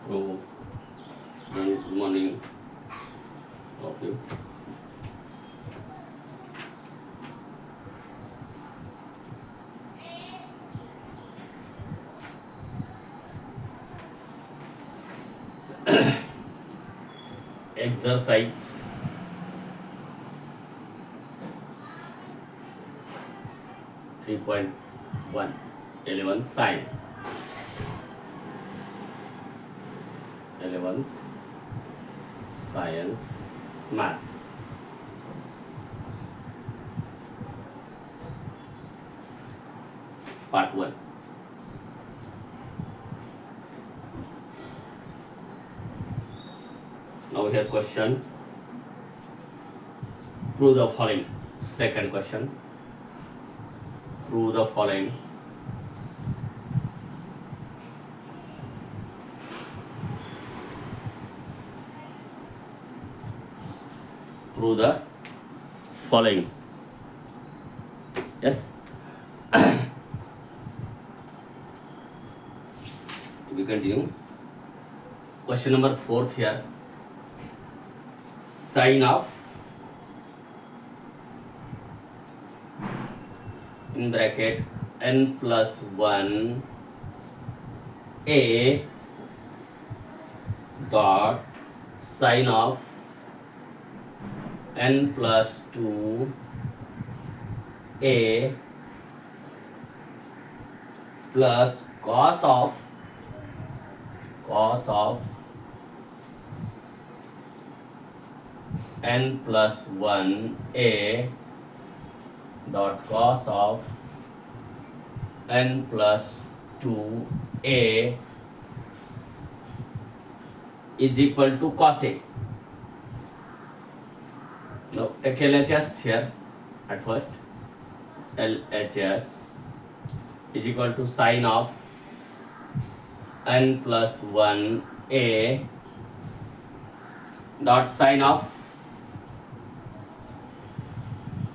So, good morning, all of you. Exercise 3.1 11 Science 11 Science Math. Part 1. Now here question. Prove the following. Second question. Prove the following. Prove the following. Yes. We continue. Question number 4 here. Sine of in bracket n plus 1 a dot sine of n plus 2 a plus cos of n plus 1 a dot cos of n plus 2 a is equal to cos a. Now take LHS here at first. LHS is equal to sine of n plus 1 a dot sine of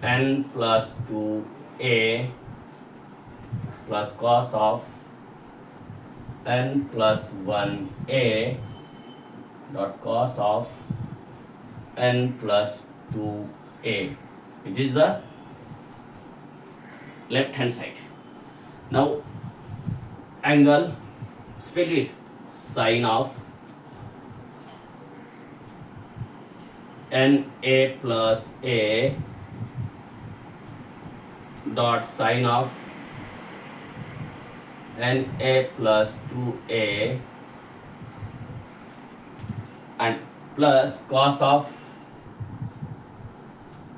n plus 2 a plus cos of n plus 1 a dot cos of n plus 2 a, which is the left hand side. Now angle, split it, sine of n a plus a dot sine of n a plus 2a and plus cos of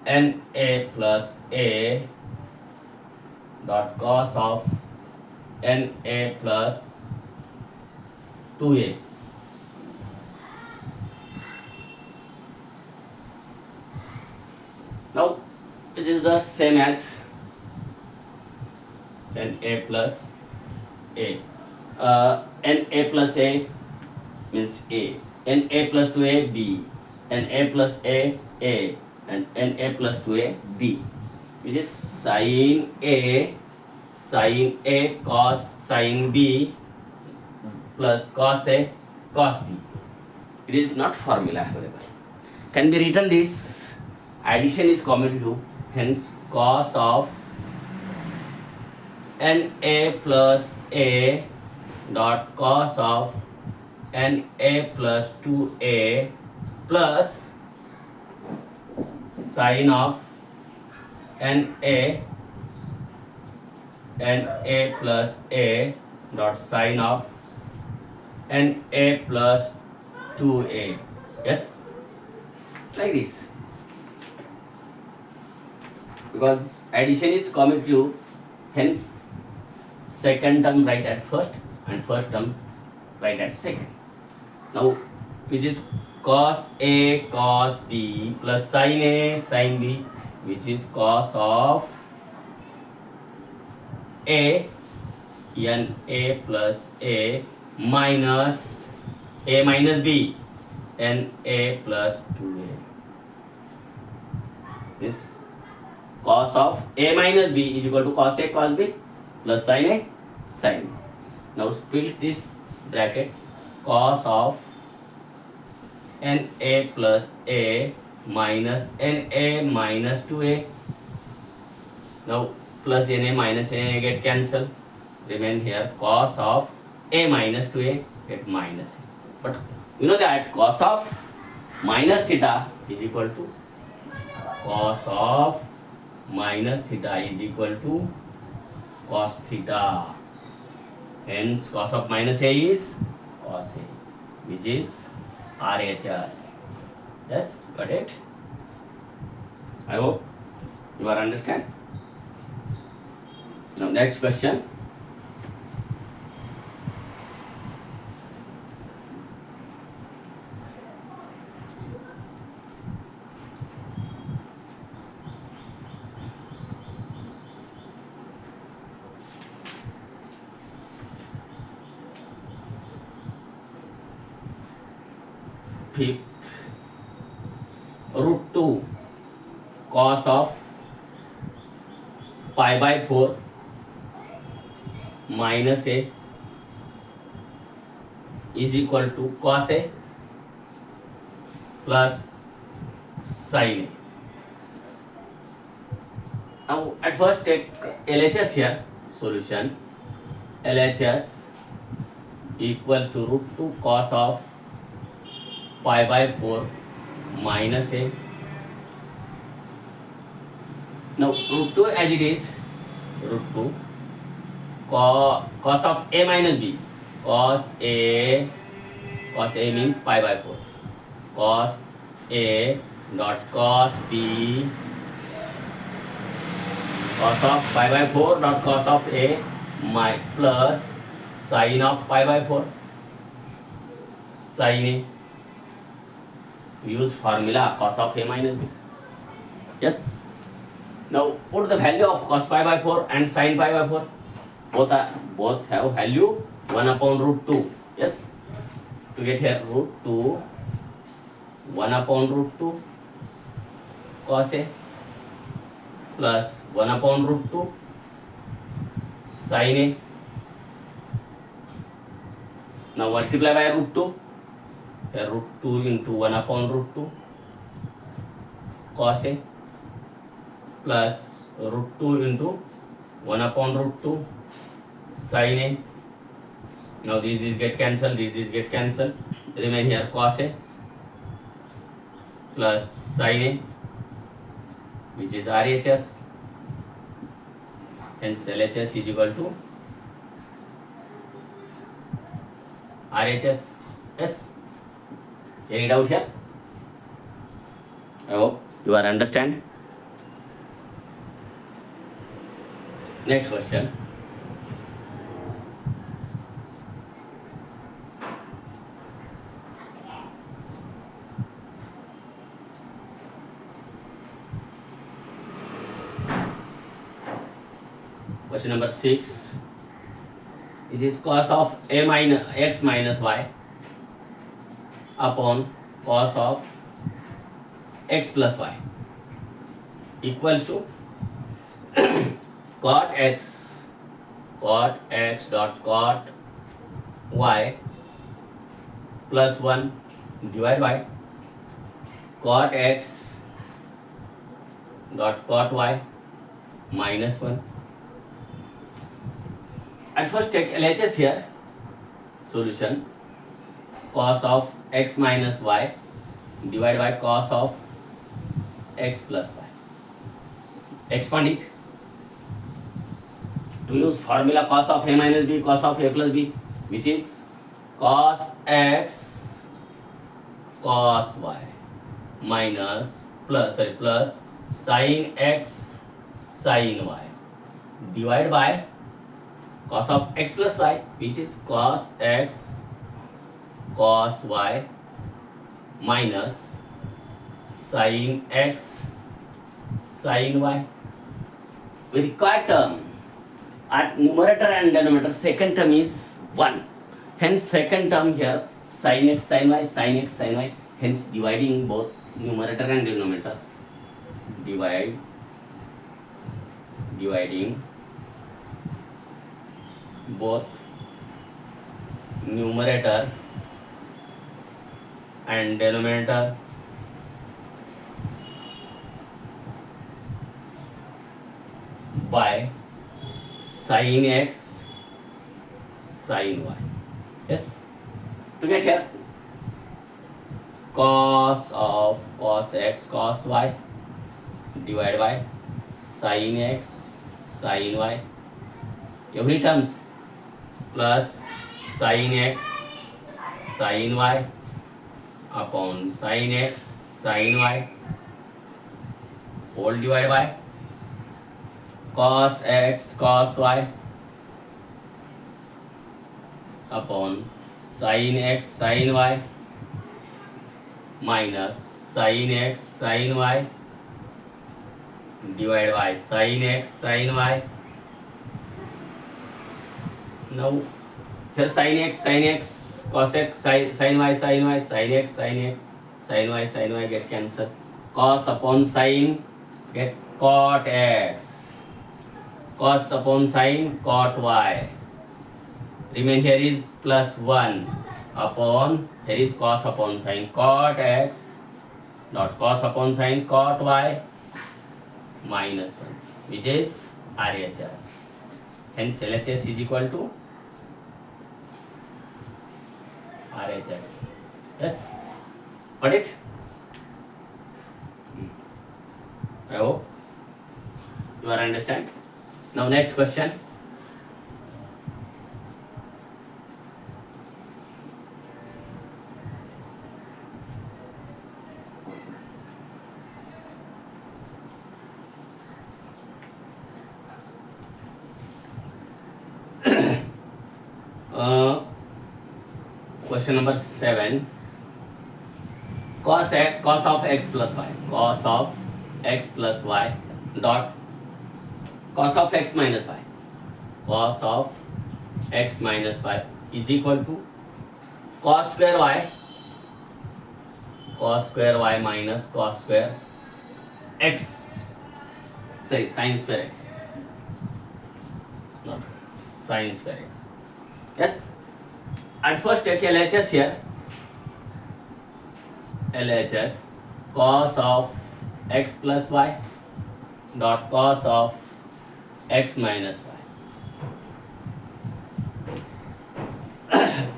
n a plus a dot cos of n a plus 2a. Now it is the same as n a plus a. N a plus a means a. N a plus 2a b. N a plus a and n a plus 2a b, which is sine a cos sine b plus cos a cos b. It is not formula available. Can be written this. Addition is commutative, hence cos of n a plus a dot cos of n a plus 2a plus sine of n a plus a dot sine of n a plus 2a. Yes, like this. Because addition is commutative, hence second term write at first and first term write at second. Now which is cos a cos b plus sin a sin b, which is cos of a n a plus a minus b n a plus 2a. This cos of a minus b is equal to cos a cos b plus sin a sin b. Now split this bracket cos of na plus a minus na minus 2a. Now plus na minus na get cancelled, remain here cos of a minus 2a get minus a. But you know that cos of minus theta is equal to cos of minus theta is equal to cos theta. Hence cos of minus a is cos a, which is RHS. Yes, got it? I hope you are understand. Now next question. Fifth, root 2 cos of pi by 4 minus a is equal to cos a plus sin a. Now at first take LHS here, solution LHS equals to root 2 cos of pi by 4 minus a. Now root 2 as it is, root 2 cos of a minus b, cos a means pi by 4, cos a dot cos b, cos of pi by 4 dot cos of a my plus sin of pi by 4 sin a. Use formula cos of a minus b. Yes. Now put the value of cos pi by 4 and sin pi by 4. Both have value 1 upon root 2. Yes. To get here root 2 1 upon root 2 cos a plus 1 upon root 2 sin a. Now multiply by root 2. Here root 2 into 1 upon root 2 cos a plus root 2 into 1 upon root 2 sin a. Now these get cancelled, these get cancelled, remain here cos a plus sin a, which is RHS. Hence LHS is equal to RHS. Yes. Any doubt here? I hope you are understand. Next question. Question number 6. It is cos of a minus x minus y upon cos of x plus y equals to cot x dot cot y plus 1 divided by cot x dot cot y minus 1. At first take LHS here, solution cos of x minus y divided by cos of x plus y. Expand it to use formula cos of a minus b cos of a plus b, which is cos x cos y minus plus sin x sin y divided by cos of x plus y, which is cos x cos y minus sin x sin y. We require term at numerator and denominator. Second term is 1. Hence second term here sin x sin y sin x sin y. Hence dividing both numerator and denominator. Dividing both numerator and denominator by sin x sin y. Yes, to get here cos x cos y divided by sin x sin y, every terms plus sin x sin y upon sin x sin y whole divided by cos x cos y upon sin x sin y minus sin x sin y divided by sin x sin y. Now here sin x cos x sin y sin y sin x sin y get cancelled. Cos upon sin get cot x, cos upon sin cot y. Remain here is plus 1 upon, here is cos upon sin cot x dot cos upon sin cot y minus 1, which is RHS. Hence LHS is equal to RHS. Yes, got it? I hope you are understand. Now next question. Question number 7. Cos of x plus y. Cos of x plus y dot cos of x minus y. Cos of x minus y is equal to cos square y. Cos square y minus cos square x. Sorry, sin square x. Not sin square x. Yes. At first take LHS here. LHS cos of x plus y dot cos of x minus y.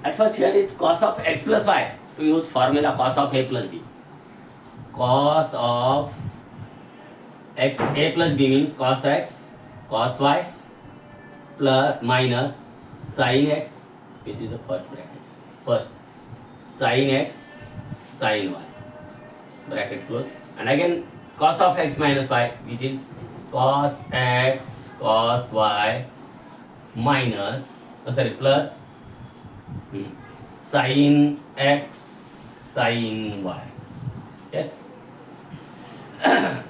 At first here is cos of x plus y. To use formula cos of a plus b. Cos of x a plus b means cos x cos y plus minus sin x, which is the first bracket. First sin x sin y, bracket close, and again cos of x minus y, which is cos x cos y minus plus sin x sin y. Yes.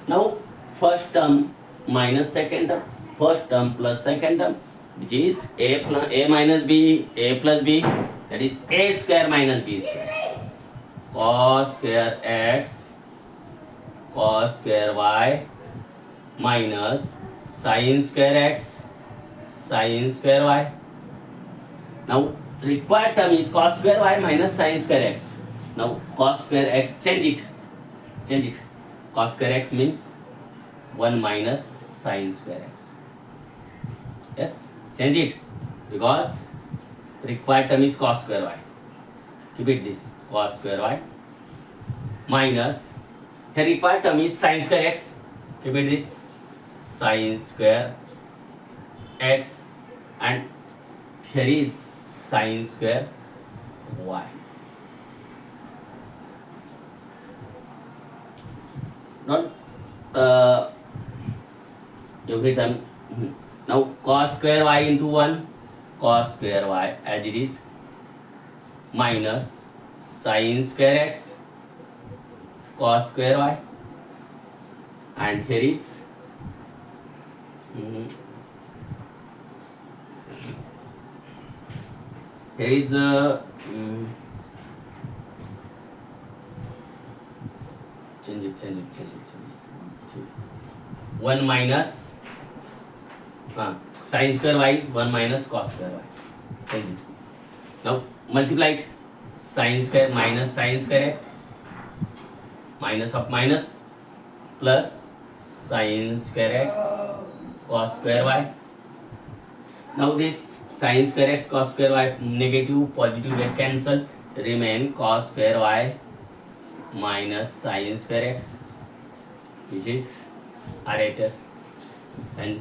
Now first term minus second term, first term plus second term, which is a minus b, a plus b, that is a square minus b square. Cos square x cos square y minus sin square x sin square y. Now required term is cos square y minus sin square x. Now cos square x, change it. Cos square x means 1 minus sin square x. Yes, change it, because required term is cos square y. Keep it this, cos square y minus, here required term is sin square x. Keep it this, sin square x, and here is sin square y. Not every time. Now cos square y into 1, cos square y as it is, minus sin square x cos square y, and here is change it. 1 minus sin square y is 1 minus cos square y. Change it. Now multiply it. sin square minus sin square x, minus of minus, plus sin square x cos square y. Now this sin square x cos square y negative positive get cancel, remain cos square y minus sin square x, which is RHS, and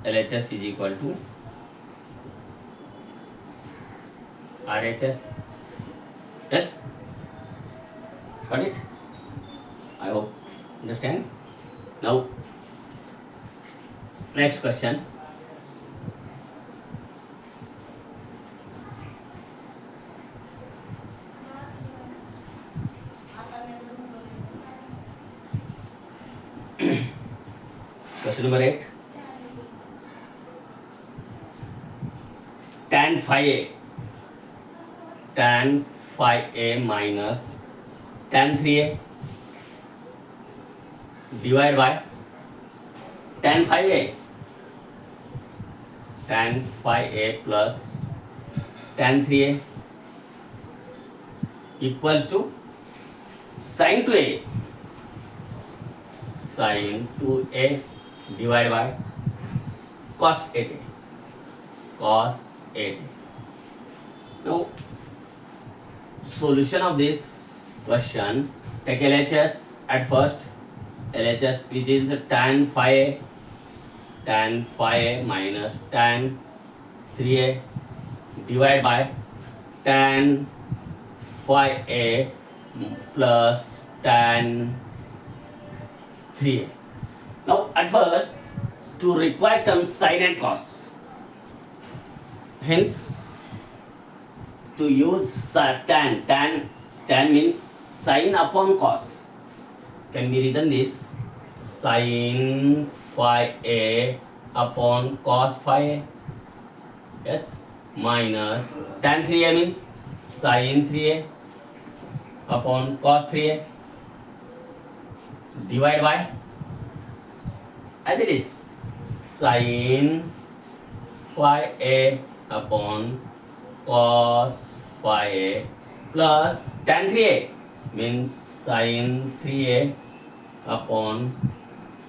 LHS is equal to RHS. Yes, got it? I hope understand. Now next question. Question number 8. Tan phi a minus tan 3a divided by tan phi a plus tan 3a equals to sin 2a divided by cos 8a. Now solution of this question, take LHS at first. LHS, which is tan phi a minus tan 3a divided by tan phi a plus tan 3a. Now at first, to require terms sin and cos, hence to use tan means sin upon cos, can be written this sin phi a upon cos phi a, yes, minus tan 3a means sin 3a upon cos 3a divided by, as it is, sin phi a upon cos phi a plus tan 3a means sin 3a upon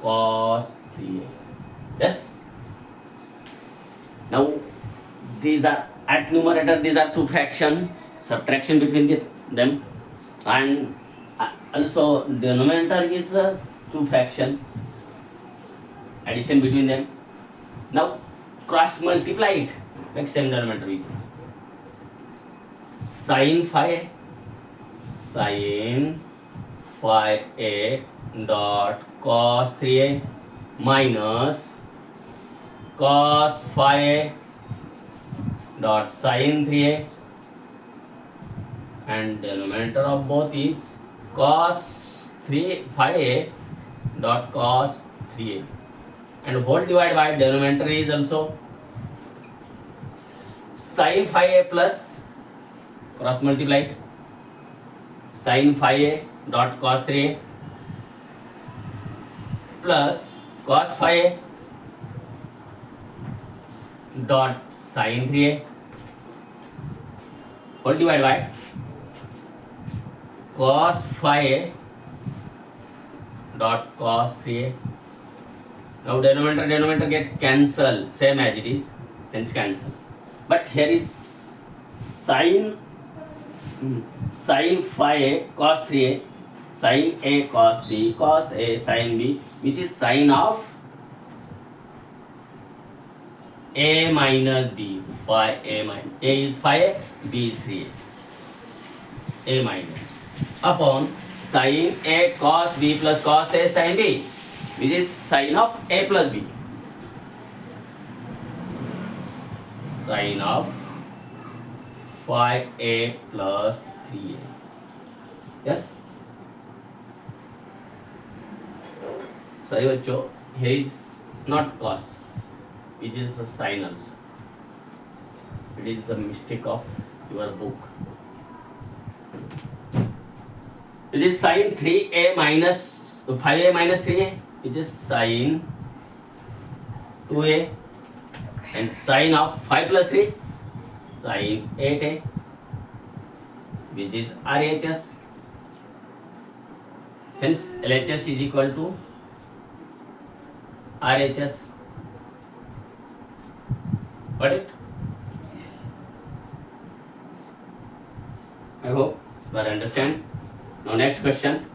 cos 3a. Yes. Now these are at numerator, these are two fraction, subtraction between them, and also denominator is two fraction, addition between them. Now cross multiply it, make same denominator, which is sin phi a dot cos 3a minus cos phi a dot sin 3a, and denominator of both is cos 3 phi a dot cos 3a, and whole divided by denominator is also sin phi a plus cross multiplied sin phi a dot cos 3a plus cos phi a dot sin 3a whole divided by cos phi a dot cos 3a. Now denominator get cancel, same as it is, hence cancel. But here is sin phi a cos 3a, sin a cos b, cos a sin b, which is sin of a minus b, phi a minus, a is phi a, b is 3a, a minus, upon sin a cos b plus cos a sin b, which is sin of a plus b, sin of phi a plus 3a. Yes. Sorry bachcho, here is not cos, which is a sin also. It is the mistake of your book. It is sin 3a minus 5a minus 3a, which is sin 2a, and sin of 5 plus 3, sin 8a, which is RHS. Hence LHS is equal to RHS. Got it? I hope you are understand. Now next question.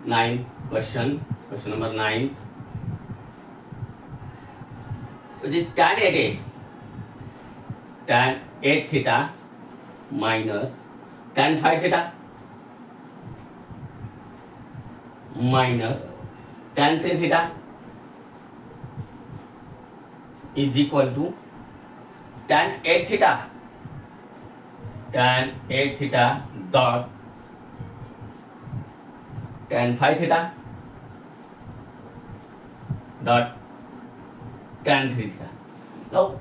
Ninth question number 9, which is tan 8a, tan 8 theta minus tan 5 theta minus tan 3 theta is equal to tan 8 theta dot tan 5 theta dot tan 3 theta. Now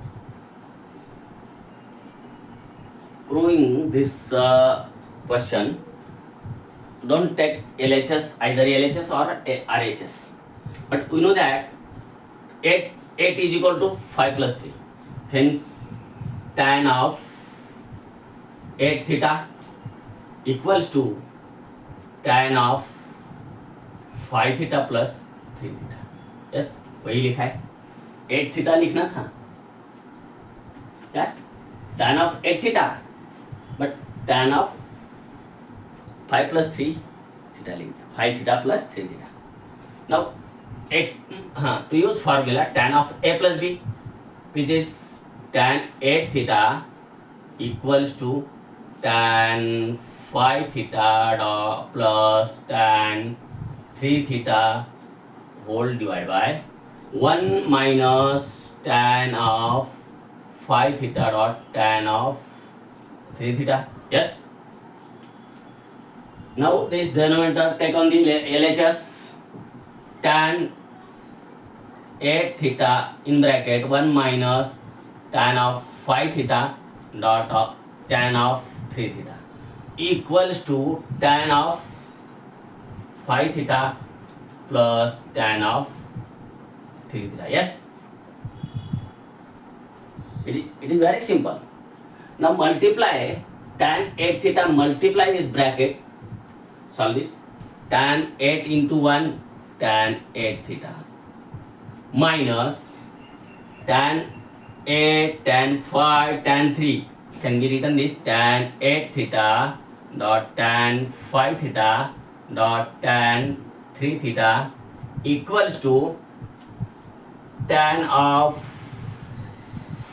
proving this question, don't take LHS, either LHS or RHS, but we know that 8 is equal to 5 plus 3. Hence tan of 8 theta equals to tan of 5 theta plus 3 theta. Yes, वही लिखा है. 8 theta लिखना था क्या, tan of 8 theta, but tan of 5 plus 3 theta लिखना, 5 theta plus 3 theta. Now to use formula tan of a plus b, which is tan 8 theta equals to tan 5 theta plus tan 3 theta whole divided by 1 minus tan of 5 theta dot tan of 3 theta. Yes. Now this denominator take on the LHS, tan 8 theta in bracket 1 minus tan of 5 theta dot of tan of 3 theta equals to tan of 5 theta plus tan of 3 theta. Yes, it is very simple. Now multiply tan 8 theta, multiply this bracket, solve this. Tan 8 into 1 tan 8 theta minus tan 8 tan 5 tan 3 can be written this tan 8 theta dot tan 5 theta dot tan 3 theta equals to tan of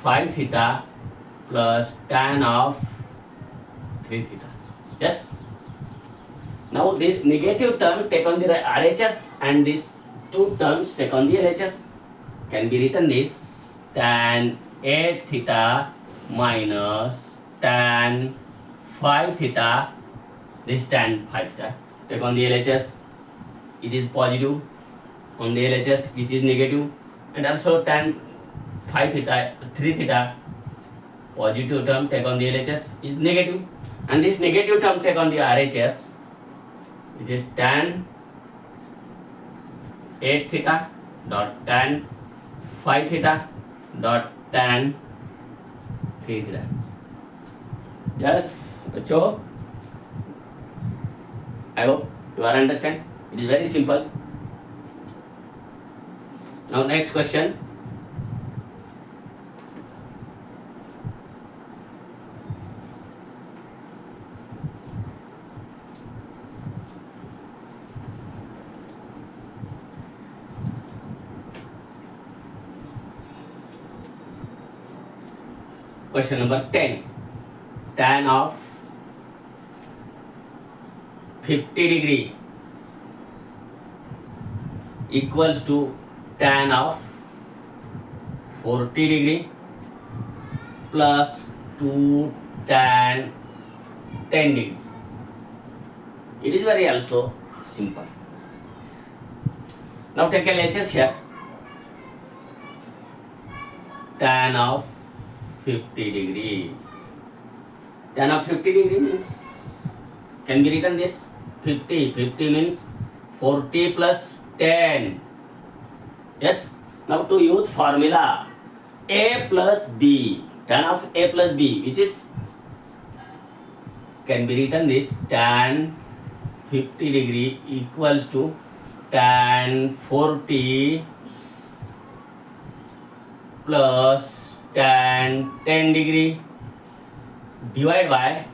5 theta plus tan of 3 theta. Yes. Now this negative term take on the RHS and these two terms take on the LHS. Can be written this tan 8 theta minus tan 5 theta, this tan 5 theta take on the LHS, it is positive, on the LHS which is negative, and also tan 5 theta 3 theta positive term take on the LHS is negative, and this negative term take on the RHS, which is tan 8 theta dot tan 5 theta dot tan 3 theta. Yes, बच्चों, I hope you are understand. It is very simple. Now next question. Question number 10. Tan of 50 degree equals to tan of 40 degree plus 2 tan 10 degree. It is very also simple. Now take LHS here. Tan of 50 degree tan of 50 degree means can be written this 50 means 40 plus 10. Yes, now to use formula a plus b, tan of a plus b, which is can be written this tan 50 degree equals to tan 40 plus tan 10 degree divided by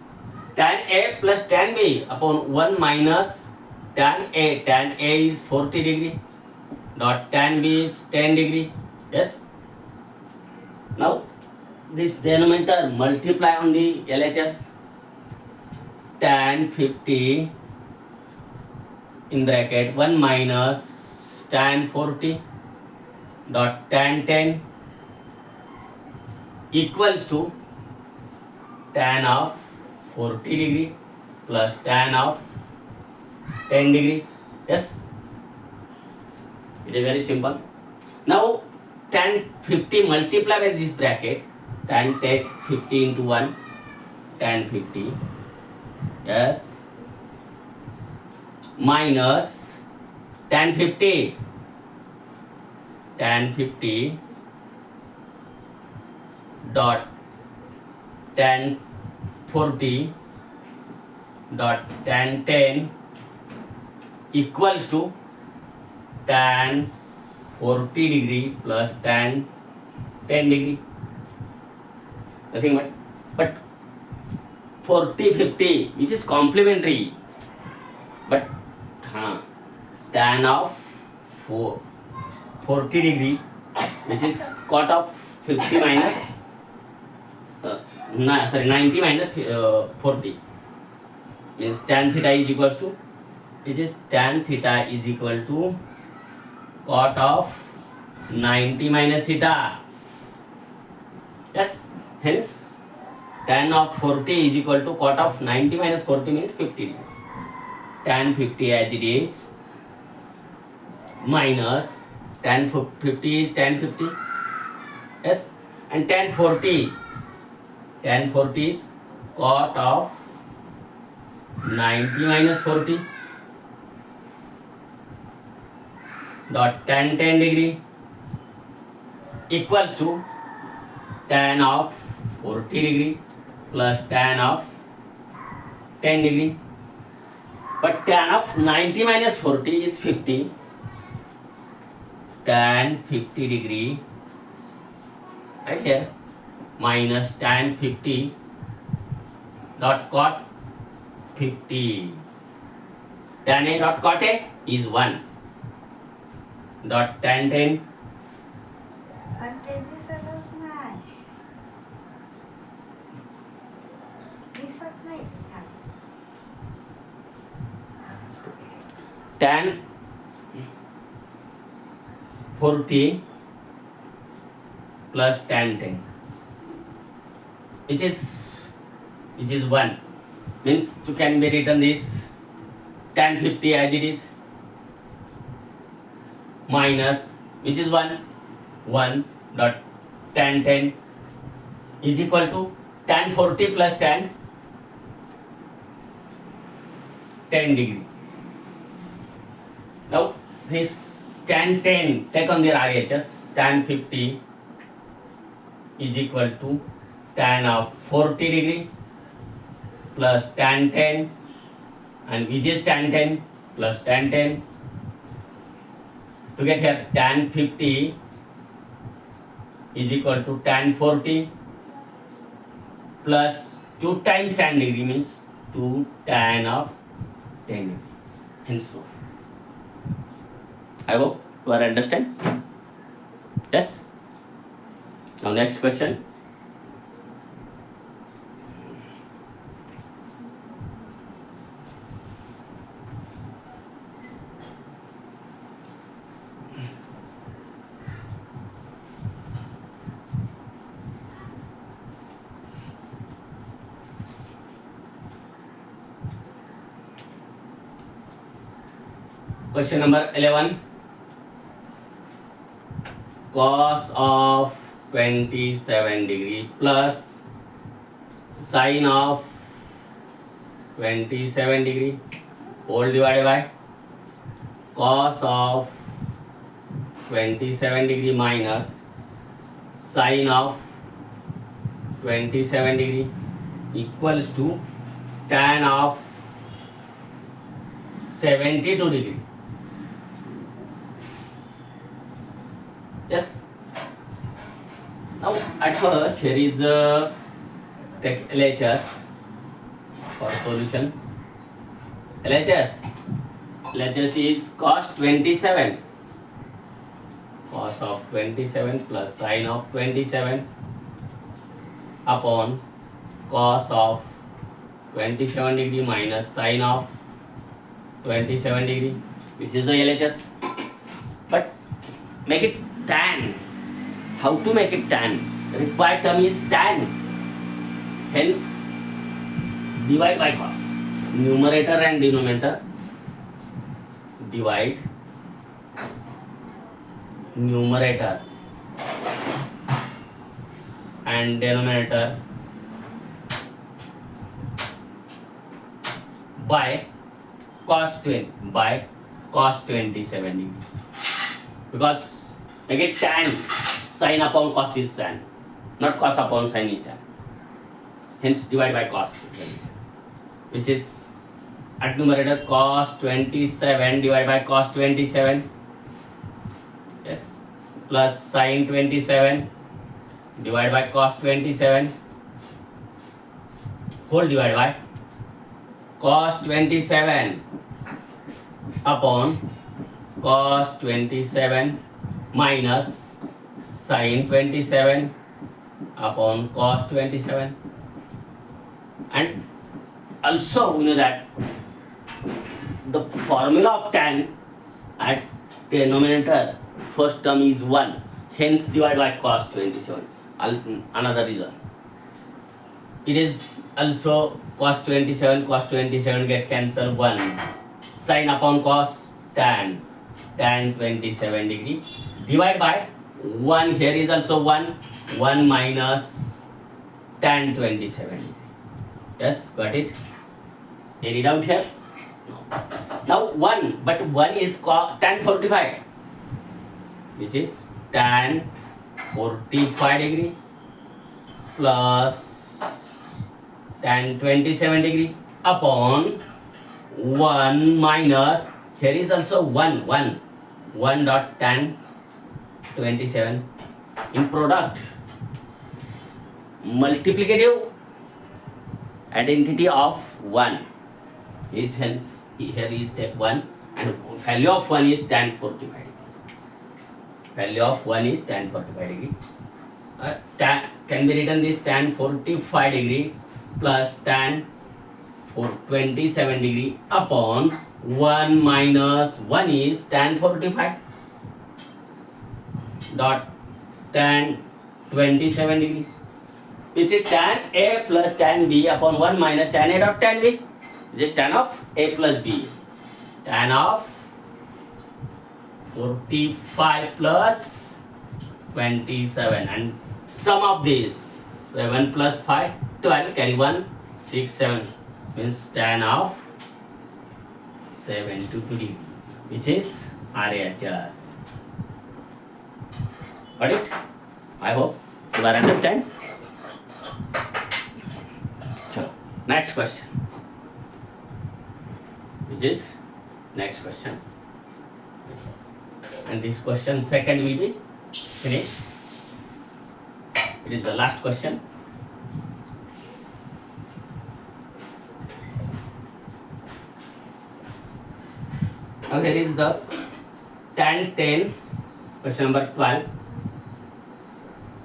tan a plus tan b upon 1 minus tan a. Tan a is 40 degree dot tan b is 10 degree. Yes, now this denominator multiply on the LHS. Tan 50 in bracket 1 minus tan 40 dot tan 10 equals to tan of 40 degree plus tan of 10 degree. Yes, it is very simple. Now tan 50 multiply with this bracket, tan take 50 into 1, tan 50, yes, minus tan 50 dot tan 40 dot tan 10 equals to tan 40 degree plus tan 10 degree. Nothing but 40 50 which is complementary, but tan of 40 degree which is cot of 50 minus 90 minus 40 means tan theta is equals to, which is tan theta is equal to cot of 90 minus theta. Yes, hence tan of 40 is equal to cot of 90 minus 40 means 50 degree. Tan 50 as it is minus tan 50 is tan 50. Yes, and tan 40 is cot of 90 minus 40 dot tan 10 degree equals to tan of 40 degree plus tan of 10 degree. But tan of 90 minus 40 is 50. Tan 50 degree right here minus tan 50 dot cot 50. Tan a dot cot a is 1 dot tan 10 Content is always nine. This is nine. tan 40 plus tan 10 which is 1 means you can be written this tan 50 as it is minus which is 1 dot tan 10 is equal to tan 40 plus tan 10 degree. Now this tan 10 take on their RHS, tan 50 is equal to tan of 40 degree plus tan 10, and which is tan 10 plus tan 10 to get here tan 50 is equal to tan 40 plus 2 times tan degree means 2 tan of 10 degree. Henceforth, I hope you are understand. Yes. Now next question. Question number 11. Cos of 27 degree plus sine of 27 degree whole divided by cos of 27 degree minus sine of 27 degree equals to tan of 72 degree. Yes. Now at first here is take LHS for solution. LHS is cos 27, cos of 27 plus sine of 27 upon cos of 27 degree minus sine of 27 degree, which is the LHS. But make it tan. How to make it tan? Required term is tan. Hence, divide by cos. Numerator and denominator. Divide numerator and denominator by cos 27 degree. Because make it tan. Sine upon cos is tan, not cos upon sine is tan. Hence divide by cos, which is at numerator cos 27 divided by cos 27. Yes, plus sine 27 divided by cos 27 whole divided by cos 27 upon cos 27 minus sine 27 upon cos 27. And also we know that the formula of tan at denominator first term is 1, hence divide by cos 27. Another reason, it is also cos 27 get cancelled, 1 sine upon cos tan 27 degree divide by 1, here is also 1 minus tan 27 degree. Yes, got it? Any doubt here? No. Now 1, but 1 is tan 45, which is tan 45 degree plus tan 27 degree upon 1 minus, here is also 1 dot tan 27 in product multiplicative identity of 1 is, hence here is take 1 and value of 1 is tan 45 degree. Value of 1 is tan 45 degree. Can be written this tan 45 degree plus tan 27 degree upon 1 minus 1 is tan 45 dot tan 27 degree, which is tan A plus tan B upon 1 minus tan A dot tan B, which is tan of A plus B. Tan of 45 plus 27 and sum of this 7 plus 5 12, carry 1 6 7 means tan of 72 degree, which is RHS. Got it? I hope you are understand. So, next question, which is next question, and this question second will be finished. It is the last question. Now here is the tan 10, question number 12,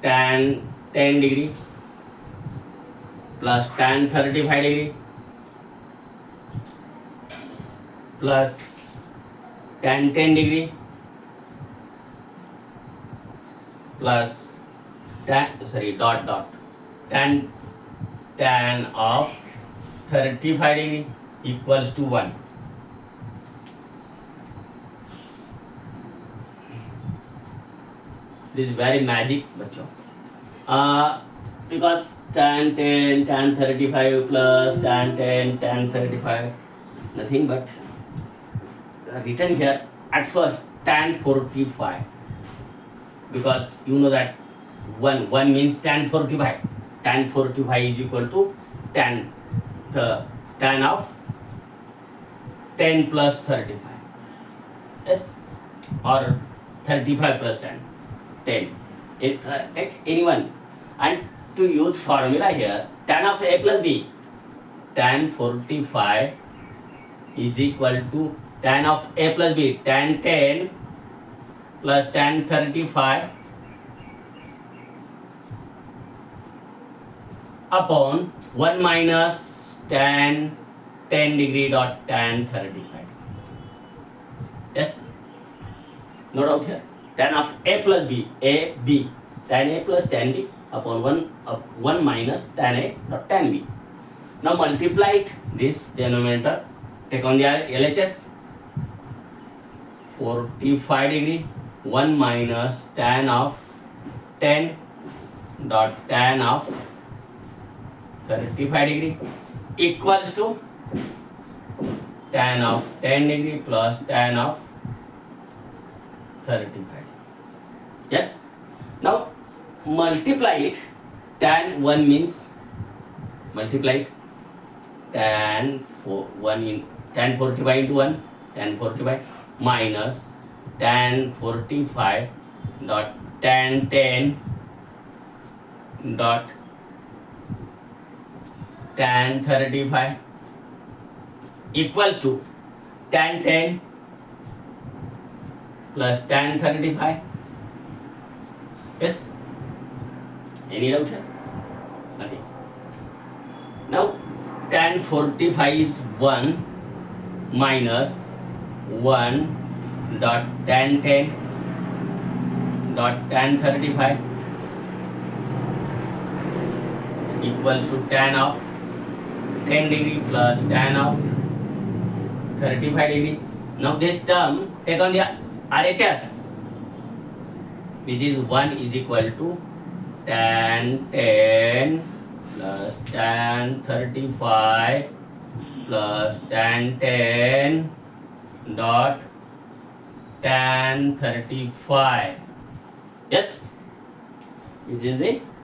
tan 10 degree plus tan 35 degree plus tan 10 degree plus tan of 35 degree equals to 1. This is very magic, बच्चों. because tan 10, tan 35 plus tan 10, tan 35, nothing but written here at first tan 45, because you know that 1 means tan 45. Tan 45 is equal to tan of 10 plus 35. Yes, or 35 plus 10. Take anyone. And to use formula here, tan of a plus b, tan 45 is equal to tan of a plus b, tan 10 plus tan 35 upon 1 minus tan 10 degree dot tan 35. Yes, no doubt here. Tan of a plus b, a b, tan a plus tan b upon 1 minus tan a dot tan b. Now multiply this denominator, take on the LHS, 45 degree, 1 minus tan of 10 dot tan of 35 degree equals to tan of 10 degree plus tan of 35. Yes. Now multiply it. Tan 1 means multiply it. Tan 45 into 1, tan 45 minus tan 45 dot tan 10 dot tan 35 equals to tan 10 plus tan 35. Yes. Any doubt here? Nothing. Now tan 45 is 1 minus 1 dot tan 10 dot tan 35 equals to tan of 10 degree plus tan of 35 degree. Now this term take on the RHS, which is 1 is equal to tan 10 plus tan 35 plus tan 10 dot tan 35. Yes, which is the